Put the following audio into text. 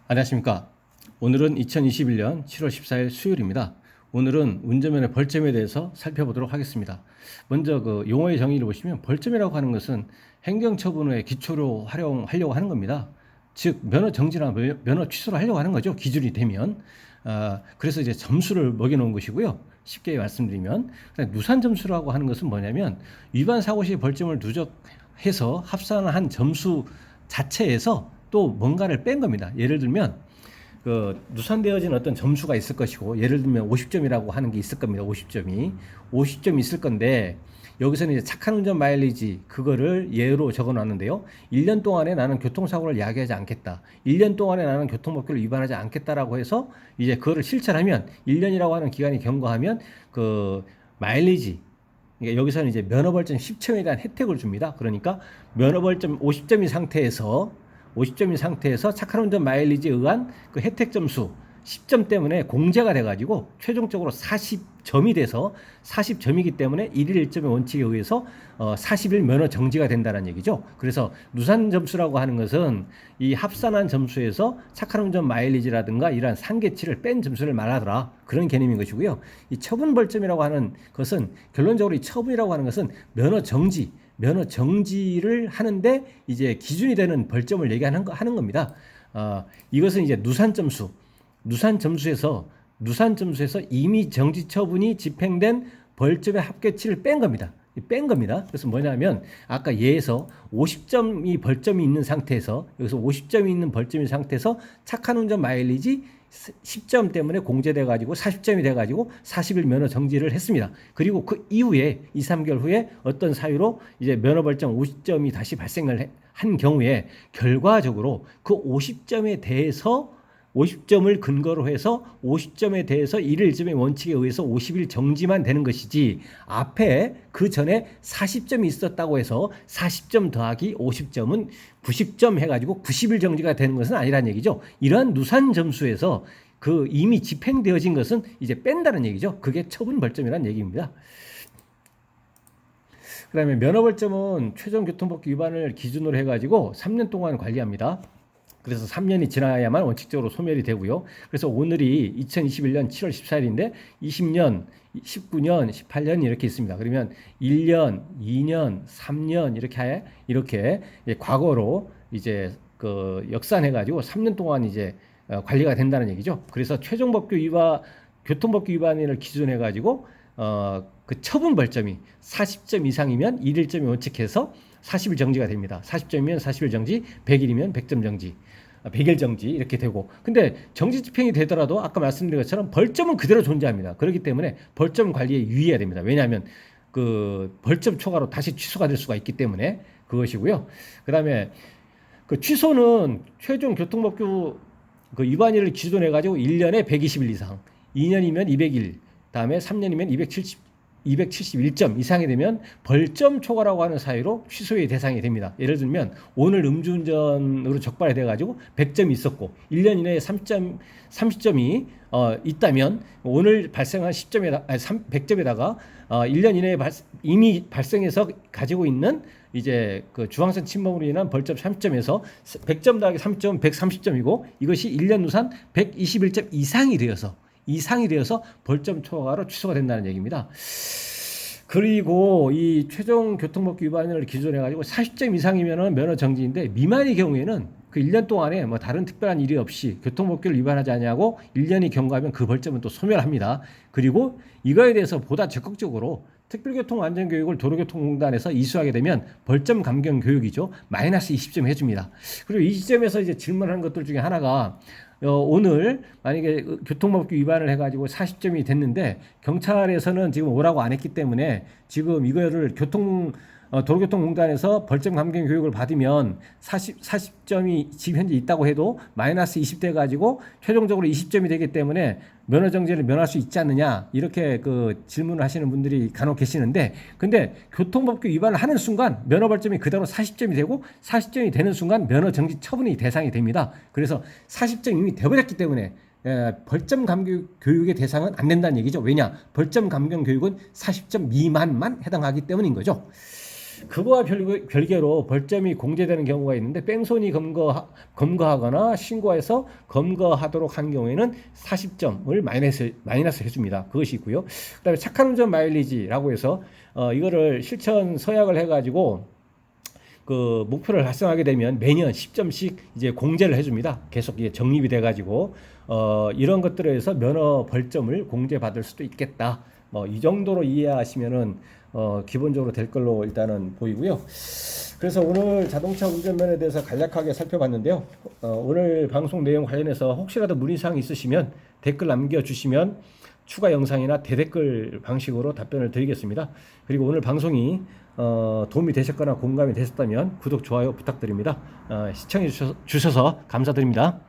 안녕하십니까. 오늘은 2021년 7월 14일 수요일입니다. 오늘은 운전면허 벌점에 대해서 살펴보도록 하겠습니다. 먼저 그 용어의 정의를 보시면 벌점이라고 하는 것은 행정처분의 기초로 활용하려고 하는 겁니다. 즉 면허 정지나 면허 취소를 하려고 하는 거죠. 기준이 되면. 그래서 이제 점수를 먹여놓은 것이고요. 쉽게 말씀드리면 누산 점수라고 하는 것은 뭐냐면 위반 사고 시 벌점을 누적해서 합산한 점수 자체에서 또 뭔가를 뺀 겁니다. 예를 들면 그 누산되어진 어떤 점수가 있을 것이고, 예를 들면 50점이라고 하는 게 있을 겁니다. 50점이 있을 건데, 여기서는 이제 착한 운전 마일리지 그거를 예로 적어 놨는데요. 1년 동안에 나는 교통사고를 야기하지 않겠다. 1년 동안에 나는 교통법규를 위반하지 않겠다라고 해서 이제 그거를 실천하면 1년이라고 하는 기간이 경과하면 그 마일리지, 그러니까 여기서는 이제 면허벌점 10점에 대한 혜택을 줍니다. 그러니까 면허벌점 50점인 상태에서 착한 운전 마일리지에 의한 그 혜택 점수 10점 때문에 공제가 돼가지고 최종적으로 40점이 돼서 40점이기 때문에 1일 1점의 원칙에 의해서 40일 면허 정지가 된다는 얘기죠. 그래서 누산 점수라고 하는 것은 이 합산한 점수에서 착한 운전 마일리지라든가 이러한 상계치를 뺀 점수를 말하더라, 그런 개념인 것이고요. 이 처분 벌점이라고 하는 것은 결론적으로 이 처분이라고 하는 것은 면허 정지를 하는데 이제 기준이 되는 벌점을 얘기하는 겁니다. 이것은 이제 누산 점수에서 이미 정지 처분이 집행된 벌점의 합계치를 뺀 겁니다. 그래서 뭐냐면 아까 예에서 50점이 벌점이 있는 상태에서, 여기서 50점이 있는 벌점인 상태에서 착한 운전 마일리지 10점 때문에 공제돼 가지고 40점이 돼 가지고 40일 면허 정지를 했습니다. 그리고 그 이후에 2, 3개월 후에 어떤 사유로 이제 면허 벌점 50점이 다시 발생을 한 경우에 결과적으로 그 50점을 근거로 해서 50점에 대해서 1일 1점의 원칙에 의해서 50일 정지만 되는 것이지, 앞에 그 전에 40점이 있었다고 해서 40점 더하기 50점은 90점 해가지고 90일 정지가 되는 것은 아니라는 얘기죠. 이러한 누산 점수에서 그 이미 집행되어진 것은 이제 뺀다는 얘기죠. 그게 처분 벌점이라는 얘기입니다. 그 다음에 면허 벌점은 최종교통법규 위반을 기준으로 해가지고 3년 동안 관리합니다. 그래서 3년이 지나야만 원칙적으로 소멸이 되고요. 그래서 오늘이 2021년 7월 14일인데 20년, 19년, 18년 이렇게 있습니다. 그러면 1년, 2년, 3년 이렇게 과거로 이제 그 역산해가지고 3년 동안 이제 관리가 된다는 얘기죠. 그래서 교통법규 위반을 기준해가지고 그 처분 벌점이 40점 이상이면 1일점이 원칙해서 40일 정지가 됩니다. 40점이면 40일 정지, 100일이면 100점 정지, 100일 정지 이렇게 되고, 근데 정지 집행이 되더라도 아까 말씀드린 것처럼 벌점은 그대로 존재합니다. 그렇기 때문에 벌점 관리에 유의해야 됩니다. 왜냐하면 그 벌점 초과로 다시 취소가 될 수가 있기 때문에 그것이고요. 그다음에 그 취소는 최종 교통법규 그 위반일을 기준해 가지고 1년에 120일 이상, 2년이면 200일, 다음에 3년이면 271점 이상이 되면 벌점 초과라고 하는 사유로 취소의 대상이 됩니다. 예를 들면 오늘 음주운전으로 적발이 돼가지고 100점이 있었고 1년 이내에 30점이 있다면 오늘 발생한 100점에다가 1년 이내에 이미 발생해서 가지고 있는 이제 그 주황선 침범으로 인한 벌점 30점에서 100점 더하기 3점 130점이고, 이것이 1년 누산 121점 이상이 되어서 벌점 초과로 취소가 된다는 얘기입니다. 그리고 이 최종 교통법규 위반을 기준해 가지고 40점 이상이면은 면허 정지인데, 미만의 경우에는 그 1년 동안에 뭐 다른 특별한 일이 없이 교통법규를 위반하지 않냐고 1년이 경과하면 그 벌점은 또 소멸합니다. 그리고 이거에 대해서 보다 적극적으로 특별교통안전교육을 도로교통공단에서 이수하게 되면 벌점 감경 교육이죠. 마이너스 20점 해줍니다. 그리고 이 시점에서 이제 질문하는 것들 중에 하나가, 오늘 만약에 교통법규 위반을 해가지고 40점이 됐는데 경찰에서는 지금 오라고 안 했기 때문에 지금 이거를 도로교통공단에서 벌점 감경 교육을 받으면 40점이 지금 현재 있다고 해도 마이너스 20돼 가지고 최종적으로 20점이 되기 때문에 면허 정지를 면할 수 있지 않느냐, 이렇게 그 질문을 하시는 분들이 간혹 계시는데, 근데 교통법규 위반을 하는 순간 면허 벌점이 그대로 40점이 되고 40점이 되는 순간 면허 정지 처분이 대상이 됩니다. 그래서 40점이 이미 되어버렸기 때문에 벌점 감경 교육의 대상은 안 된다는 얘기죠. 왜냐? 벌점 감경 교육은 40점 미만만 해당하기 때문인 거죠. 그거와 별개로 벌점이 공제되는 경우가 있는데 뺑소니 검거하거나 신고해서 검거하도록 한 경우에는 40점을 마이너스 해줍니다. 그것이 있고요. 그다음에 착한 운전 마일리지라고 해서 이거를 실천 서약을 해가지고 그 목표를 달성하게 되면 매년 10점씩 이제 공제를 해줍니다. 계속 이게 적립이 돼가지고 이런 것들에 의해서 면허 벌점을 공제받을 수도 있겠다. 뭐 이 정도로 이해하시면은 기본적으로 될 걸로 일단은 보이고요. 그래서 오늘 자동차 운전면허에 대해서 간략하게 살펴봤는데요. 오늘 방송 내용 관련해서 혹시라도 문의사항 있으시면 댓글 남겨주시면 추가 영상이나 대댓글 방식으로 답변을 드리겠습니다. 그리고 오늘 방송이 도움이 되셨거나 공감이 되셨다면 구독, 좋아요 부탁드립니다. 시청해 주셔서 감사드립니다.